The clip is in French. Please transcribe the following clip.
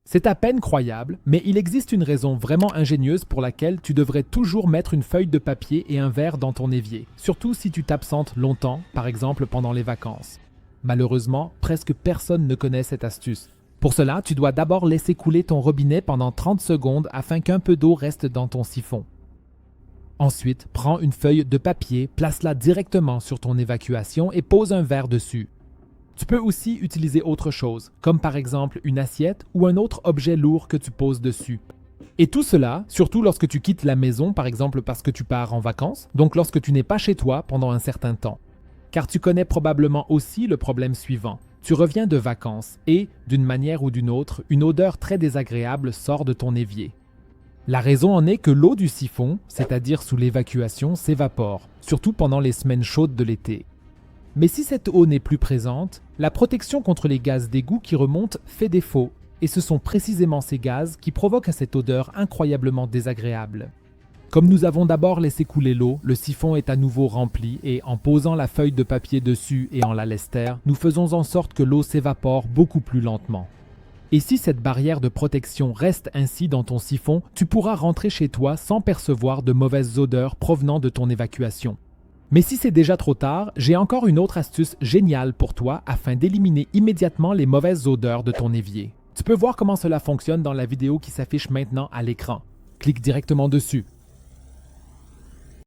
C'est à peine croyable, mais il existe une raison vraiment ingénieuse pour laquelle tu devrais toujours mettre une feuille de papier et un verre dans ton évier, surtout si tu t'absentes longtemps, par exemple pendant les vacances. Malheureusement, presque personne ne connaît cette astuce. Pour cela, tu dois d'abord laisser couler ton robinet pendant 30 secondes afin qu'un peu d'eau reste dans ton siphon. Ensuite, prends une feuille de papier, place-la directement sur ton évacuation et pose un verre dessus. Tu peux aussi utiliser autre chose, comme par exemple une assiette ou un autre objet lourd que tu poses dessus. Et tout cela, surtout lorsque tu quittes la maison, par exemple parce que tu pars en vacances, donc lorsque tu n'es pas chez toi pendant un certain temps. Car tu connais probablement aussi le problème suivant. Tu reviens de vacances et, d'une manière ou d'une autre, une odeur très désagréable sort de ton évier. La raison en est que l'eau du siphon, c'est-à-dire sous l'évacuation, s'évapore, surtout pendant les semaines chaudes de l'été. Mais si cette eau n'est plus présente, la protection contre les gaz d'égout qui remontent fait défaut, et ce sont précisément ces gaz qui provoquent cette odeur incroyablement désagréable. Comme nous avons d'abord laissé couler l'eau, le siphon est à nouveau rempli et en posant la feuille de papier dessus et en la laisse taire, nous faisons en sorte que l'eau s'évapore beaucoup plus lentement. Et si cette barrière de protection reste ainsi dans ton siphon, tu pourras rentrer chez toi sans percevoir de mauvaises odeurs provenant de ton évacuation. Mais si c'est déjà trop tard, j'ai encore une autre astuce géniale pour toi afin d'éliminer immédiatement les mauvaises odeurs de ton évier. Tu peux voir comment cela fonctionne dans la vidéo qui s'affiche maintenant à l'écran. Clique directement dessus.